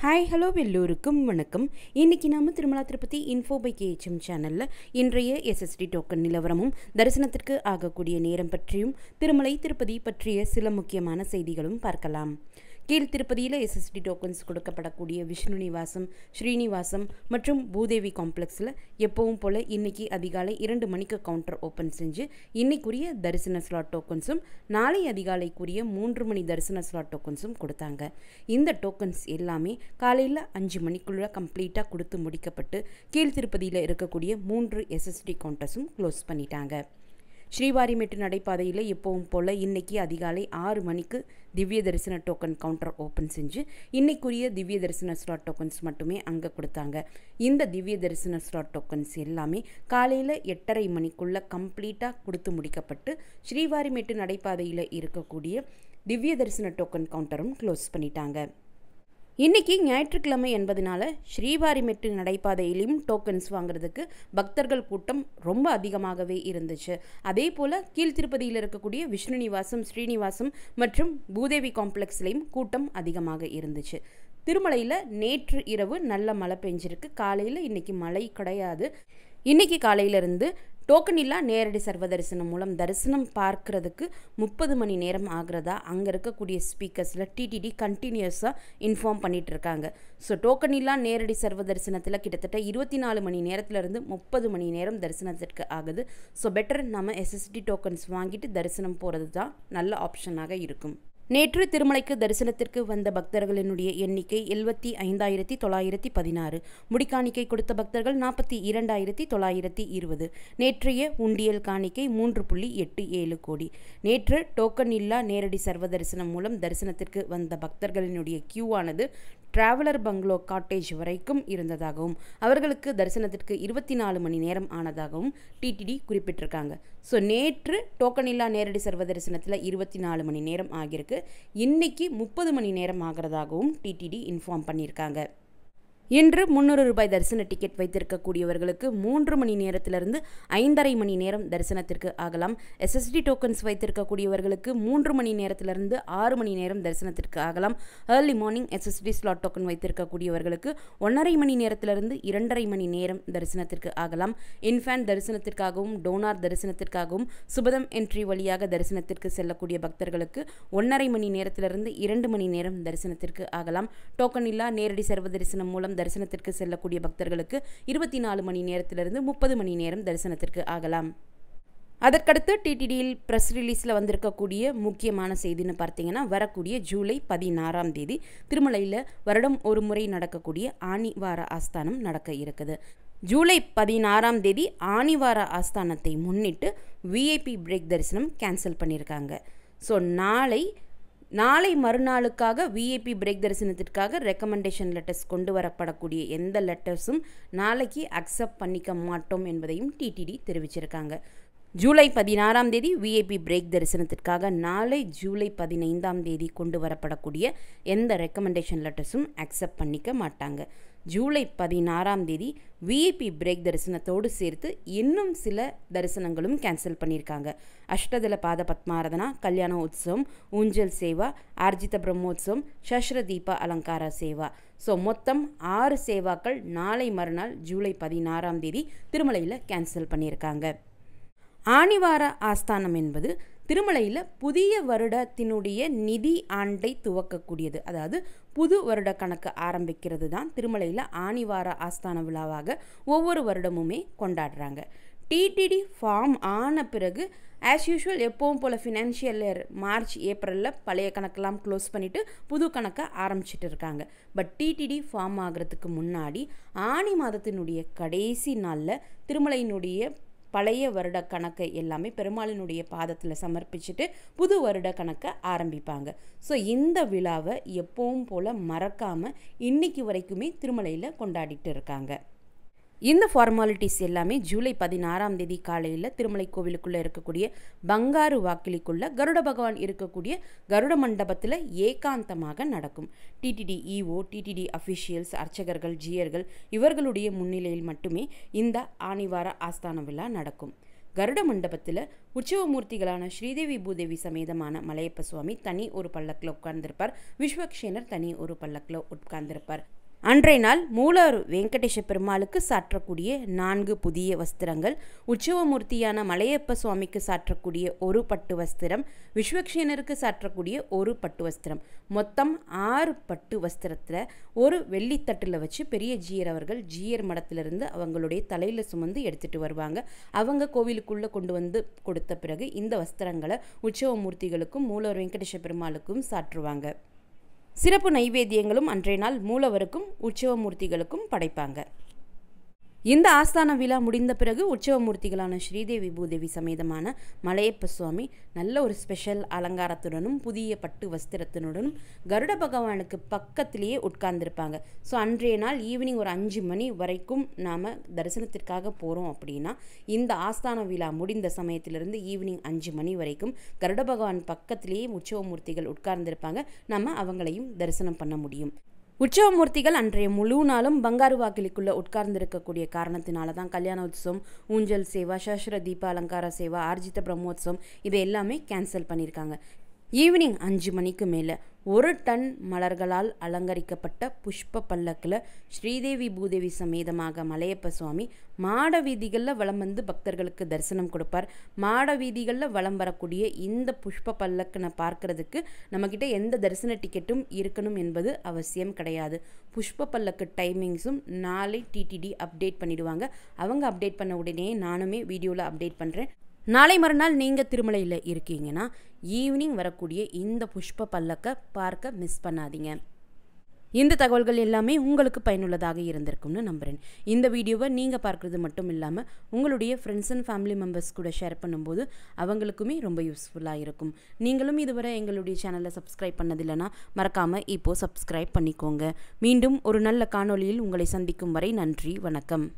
Hi hello எல்லோருக்கும் வணக்கம். இன்றைக்கி நாம் Tirumala Tirupati info by KHM சேனலில் இன்றைய எஸ்எஸ்டி டோக்கன் நிலவரமும் தரிசனத்திற்கு ஆகக்கூடிய நேரம் பற்றியும் திருமலை திருப்பதி பற்றிய சில முக்கியமான செய்திகளும் பார்க்கலாம். கீழ் திருப்பதியில் எஸ்எஸ்டி டோக்கன்ஸ் கொடுக்கப்படக்கூடிய விஷ்ணு நிவாசம், ஸ்ரீனிவாசம் மற்றும் பூதேவி காம்ப்ளெக்ஸில் எப்பவும் போல் இன்றைக்கி அதிகாலை 2 மணிக்கு கவுண்டர் ஓப்பன் செஞ்சு இன்னைக்குரிய தரிசன ஸ்லாட் டோக்கன்ஸும் நாளை அதிகாலைக்குரிய 3 மணி தரிசன ஸ்லாட் டோக்கன்ஸும் கொடுத்தாங்க. இந்த டோக்கன்ஸ் எல்லாமே காலையில் 5 மணிக்குள்ள கம்ப்ளீட்டாக கொடுத்து முடிக்கப்பட்டு கீழ் திருப்பதியில் இருக்கக்கூடிய 3 எஸ்எஸ்டி கவுண்டர்ஸும் க்ளோஸ் பண்ணிட்டாங்க. ஸ்ரீவாரிமேட்டு நடைபாதையில் எப்பவும் போல் இன்றைக்கி அதிகாலை 6 மணிக்கு திவ்ய தரிசன டோக்கன் கவுண்டர் ஓப்பன் செஞ்சு இன்னைக்குரிய திவ்ய தரிசன ஸ்லாட் டோக்கன்ஸ் மட்டுமே அங்கே கொடுத்தாங்க. இந்த திவ்ய தரிசன ஸ்லாட் டோக்கன்ஸ் எல்லாமே காலையில் 8:30 மணிக்குள்ளே கம்ப்ளீட்டாக கொடுத்து முடிக்கப்பட்டு ஸ்ரீவாரிமேட்டு நடைபாதையில் இருக்கக்கூடிய திவ்ய தரிசன டோக்கன் கவுண்டரும் க்ளோஸ் பண்ணிட்டாங்க. இன்றைக்கி ஞாயிற்றுக்கிழமை என்பதனால ஸ்ரீவாரிமெட்டு நடைபாதையிலையும் டோக்கன்ஸ் வாங்குறதுக்கு பக்தர்கள் கூட்டம் ரொம்ப அதிகமாகவே இருந்துச்சு. அதே போல் கீழ்த்திருப்பதியில் இருக்கக்கூடிய விஷ்ணு நிவாசம், ஸ்ரீனிவாசம் மற்றும் பூதேவி காம்ப்ளெக்ஸ்லேயும் கூட்டம் அதிகமாக இருந்துச்சு. திருமலையில் நேற்று இரவு நல்ல மழை பெஞ்சிருக்கு. காலையில் இன்றைக்கி மழை கிடையாது. இன்றைக்கி காலையிலிருந்து டோக்கன் இல்லா நேரடி சர்வ தரிசனம் மூலம் தரிசனம் பார்க்கறதுக்கு 30 மணி நேரம் ஆகிறதா அங்கே இருக்கக்கூடிய ஸ்பீக்கர்ஸில் டிடிடி கண்டினியூஸாக இன்ஃபார்ம் பண்ணிகிட்டு இருக்காங்க. ஸோ டோக்கன் இல்லா நேரடி சர்வ தரிசனத்தில் கிட்டத்தட்ட 24 மணி நேரத்துலேருந்து 30 மணி நேரம் தரிசனத்திற்கு ஆகுது. ஸோ பெட்டர் நம்ம எஸ்எஸ்டி டோக்கன்ஸ் வாங்கிட்டு தரிசனம் போகிறது தான் நல்ல ஆப்ஷனாக இருக்கும். நேற்று திருமலைக்கு தரிசனத்திற்கு வந்த பக்தர்களினுடைய எண்ணிக்கை 75,916. முடிக்காணிக்கை கொடுத்த பக்தர்கள் 42,920. நேற்றைய உண்டியல் காணிக்கை 3.87 கோடி. நேற்று டோக்கன் இல்லா நேரடி சர்வ தரிசனம் மூலம் தரிசனத்திற்கு வந்த பக்தர்களினுடைய கியூவானது டிராவலர் பங்களோ காட்டேஜ் வரைக்கும் இருந்ததாகவும் அவர்களுக்கு தரிசனத்திற்கு 24 மணி நேரம் ஆனதாகவும் டிடிடி குறிப்பிட்டிருக்காங்க. ஸோ நேற்று டோக்கன் இல்லா நேரடி சர்வ தரிசனத்தில் 24 மணி நேரம் ஆகியிருக்கு. இன்னைக்கு 30 மணி நேரம் ஆகிறதாகவும் டிடிடி இன்ஃபார்ம் பண்ணியிருக்காங்க. இன்று 300 ரூபாய் தரிசன டிக்கெட் வைத்திருக்கக்கூடியவர்களுக்கு 3 மணி நேரத்திலிருந்து 5.5 மணி நேரம் தரிசனத்திற்கு ஆகலாம். எஸ்எஸ்டி டோக்கன்ஸ் வைத்திருக்கக்கூடியவர்களுக்கு 3 மணி நேரத்திலிருந்து 6 மணி நேரம் தரிசனத்திற்கு ஆகலாம். Early morning SSD slot token வைத்திருக்கக்கூடியவர்களுக்கு 1.5 மணி நேரத்திலிருந்து 2.5 மணி நேரம் தரிசனத்திற்கு ஆகலாம். இன்ஃபேன் தரிசனத்திற்காகவும் டோனார் தரிசனத்திற்காகவும் சுபதம் என்ட்ரி வழியாக தரிசனத்திற்கு செல்லக்கூடிய பக்தர்களுக்கு 1.5 மணி நேரத்திலிருந்து 2 மணி நேரம் தரிசனத்திற்கு ஆகலாம். டோக்கன் இல்லா நேரடி சர்வ தரிசனம் மூலம் தரிசனத்திற்கு செல்லக்கூடிய பக்தர்களுக்கு 24 மணி நேரத்திலிருந்து 30 மணி நேரம் தரிசனத்திற்கு ஆகலாம். அதற்கடுத்து டிடிடியில் ப்ரெஸ் ரிலீஸில் வந்திருக்கக்கூடிய முக்கியமான செய்தின்னு பார்த்தீங்கன்னா, வரக்கூடிய ஜூலை 16ஆம் தேதி திருமலையில் வருடம் ஒரு முறை நடக்கக்கூடிய ஆனிவார ஆஸ்தானம் நடக்க இருக்குது. ஜூலை 16ஆம் தேதி ஆனிவார ஆஸ்தானத்தை முன்னிட்டு விஐபி பிரேக் தரிசனம் கேன்சல் பண்ணியிருக்காங்க. ஸோ நாளை மறுநாளுக்காக விஐபி பிரேக் தரிசனத்திற்காக ரெக்கமெண்டேஷன் லெட்டர்ஸ் கொண்டு வரப்படக்கூடிய எந்த லெட்டர்ஸும் நாளைக்கு அக்செப்ட் பண்ணிக்க மாட்டோம் என்பதையும் டிடிடி தெரிவிச்சிருக்காங்க. ஜூலை 16ஆம் தேதி விஐபி பிரேக் தரிசனத்திற்காக நாளை ஜூலை 15ஆம் தேதி கொண்டு வரப்படக்கூடிய எந்த ரெக்கமெண்டேஷன் லெட்டர்ஸும் அக்செப்ட் பண்ணிக்க மாட்டாங்க. ஜூலை 16ஆம் தேதி விஐபி பிரேக் தரிசனத்தோடு சேர்த்து இன்னும் சில தரிசனங்களும் கேன்சல் பண்ணியிருக்காங்க. அஷ்டதல பாத பத்மாரதனா, கல்யாண உற்சவம், ஊஞ்சல் சேவா, ஆர்ஜித பிரம்மோத்சவம், சஷ்ர தீப அலங்கார சேவா. ஸோ மொத்தம் 6 சேவாக்கள் நாளை மறுநாள் ஜூலை 16ஆம் தேதி திருமலையில் கேன்சல் பண்ணியிருக்காங்க. ஆனிவார ஆஸ்தானம் என்பது திருமலையில் புதிய வருடத்தினுடைய நிதி ஆண்டை துவக்கக்கூடியது. அதாவது புது வருட கணக்கு ஆரம்பிக்கிறது தான் திருமலையில் ஆனிவார ஆஸ்தான விழாவாக ஒவ்வொரு வருடமுமே கொண்டாடுறாங்க. டிடிடி ஃபார்ம் ஆன பிறகு ஆஸ் யூஷுவல் எப்பவும் போல் ஃபினான்ஷியல் இயர் மார்ச் ஏப்ரலில் பழைய கணக்கெல்லாம் க்ளோஸ் பண்ணிவிட்டு புது கணக்கை ஆரம்பிச்சிட்டு இருக்காங்க. பட் டிடிடி ஃபார்ம் ஆகிறதுக்கு முன்னாடி ஆனி மாதத்தினுடைய கடைசி நாளில் திருமலையினுடைய பழைய வருட கணக்கை எல்லாமே பெருமாளினுடைய பாதத்தில் சமர்ப்பிச்சுட்டு புது வருட கணக்கை ஆரம்பிப்பாங்க. ஸோ இந்த விழாவை எப்பவும் போல் மறக்காமல் இன்னைக்கு வரைக்குமே திருமலையில் கொண்டாடிட்டு இருக்காங்க. இந்த ஃபார்மாலிட்டிஸ் எல்லாமே ஜூலை 16ஆம் தேதி காலையில் திருமலை கோவிலுக்குள்ளே இருக்கக்கூடிய பங்காரு வாக்கிலிக்குள்ளே கருட பகவான் இருக்கக்கூடிய கருட மண்டபத்தில் ஏகாந்தமாக நடக்கும். டிடிடி இஓ, டிடிடி அஃபிஷியல்ஸ், அர்ச்சகர்கள், ஜியர்கள் இவர்களுடைய முன்னிலையில் மட்டுமே இந்த ஆனிவார ஆஸ்தான விழா நடக்கும். கருட மண்டபத்தில் உற்சவமூர்த்திகளான ஸ்ரீதேவி பூதேவி சமேதமான மலையப்ப சுவாமி தனி ஒரு பல்லக்கில் உட்கார்ந்திருப்பார். விஸ்வக்ஷேனர் தனி ஒரு பல்லக்கில் உட்கார்ந்திருப்பார். அன்றைய நாள் மூலவர் வெங்கடேஷ பெருமாளுக்கு சாற்றக்கூடிய 4 புதிய வஸ்திரங்கள், உற்சவமூர்த்தியான மலையப்ப சுவாமிக்கு சாற்றக்கூடிய ஒரு பட்டு வஸ்திரம், விஸ்வக்ஷேனருக்கு சாற்றக்கூடிய ஒரு பட்டு வஸ்திரம், மொத்தம் 6 பட்டு வஸ்திரத்தில் ஒரு வெள்ளித்தட்டில் வச்சு பெரிய ஜீயர் அவர்கள் ஜீயர் மடத்திலிருந்து அவங்களுடைய தலையில் சுமந்து எடுத்துகிட்டு வருவாங்க. அவங்க கோவிலுக்குள்ளே கொண்டு வந்து கொடுத்த பிறகு இந்த வஸ்திரங்களை உற்சவமூர்த்திகளுக்கும் மூலவர் வெங்கடேஷ பெருமாளுக்கும் சாற்றுவாங்க. சிறப்பு நைவேத்தியங்களும் அன்றைய நாள் மூலவருக்கும் உற்சவமூர்த்திகளுக்கும் படைப்பாங்க. இந்த ஆஸ்தான விழா முடிந்த பிறகு உற்சவமூர்த்திகளான ஸ்ரீதேவி பூதேவி சமேதமான மலையப்ப சுவாமி நல்ல ஒரு ஸ்பெஷல் அலங்காரத்துடனும் புதிய பட்டு வஸ்திரத்தினுடனும் கருட பகவானுக்கு பக்கத்திலேயே உட்கார்ந்துருப்பாங்க. ஸோ அன்றைய நாள் ஈவினிங் ஒரு 5 மணி வரைக்கும் நாம் தரிசனத்திற்காக போகிறோம் அப்படின்னா இந்த ஆஸ்தான விழா முடிந்த சமயத்திலிருந்து ஈவினிங் 5 மணி வரைக்கும் கருட பகவான் பக்கத்திலேயே உற்சவமூர்த்திகள் உட்கார்ந்துருப்பாங்க. நம்ம அவங்களையும் தரிசனம் பண்ண முடியும். உற்சவமூர்த்திகள் அன்றைய முழு நாளும் பங்காரு வாக்கிலிக்குள்ளே உட்கார்ந்திருக்கக்கூடிய காரணத்தினால தான் கல்யாண உற்சவம், ஊஞ்சல் சேவா, சஹஸ்ர தீப அலங்கார சேவா, ஆர்ஜித பிரம்மோத்சவம் இது எல்லாமே கேன்சல் பண்ணியிருக்காங்க. ஈவினிங் 5 மணிக்கு மேலே 1 டன் மலர்களால் அலங்கரிக்கப்பட்ட புஷ்ப பல்லக்கில் ஸ்ரீதேவி பூதேவி சமேதமாக மலையப்ப சுவாமி மாட வீதிகளில் வலம் வந்து பக்தர்களுக்கு தரிசனம் கொடுப்பார். மாட வீதிகளில் வலம் வரக்கூடிய இந்த புஷ்ப பல்லக்கினை பார்க்கறதுக்கு நம்மக்கிட்ட எந்த தரிசன டிக்கெட்டும் இருக்கணும் என்பது அவசியம் கிடையாது. புஷ்ப பல்லக்கு டைமிங்ஸும் நாளை டிடிடி அப்டேட் பண்ணிடுவாங்க. அவங்க அப்டேட் பண்ண உடனே நானுமே வீடியோவில் அப்டேட் பண்ணுறேன். நாளை மறுநாள் நீங்கள் திருமலையில் இருக்கீங்கன்னா ஈவினிங் வரக்கூடிய இந்த புஷ்ப பல்லக்கை பார்க்க மிஸ் பண்ணாதீங்க. இந்த தகவல்கள் எல்லாமே உங்களுக்கு பயனுள்ளதாக இருந்திருக்கும்னு நம்புகிறேன். இந்த வீடியோவை நீங்கள் பார்க்குறது மட்டும் இல்லாமல் உங்களுடைய ஃப்ரெண்ட்ஸ் அண்ட் ஃபேமிலி மெம்பர்ஸ் கூட ஷேர் பண்ணும்போது அவங்களுக்குமே ரொம்ப யூஸ்ஃபுல்லாக இருக்கும். நீங்களும் இதுவரை எங்களுடைய சேனலை சப்ஸ்கிரைப் பண்ணதில்லைன்னா மறக்காமல் இப்போது சப்ஸ்கிரைப் பண்ணிக்கோங்க. மீண்டும் ஒரு நல்ல காணொளியில் உங்களை சந்திக்கும் வரை நன்றி, வணக்கம்.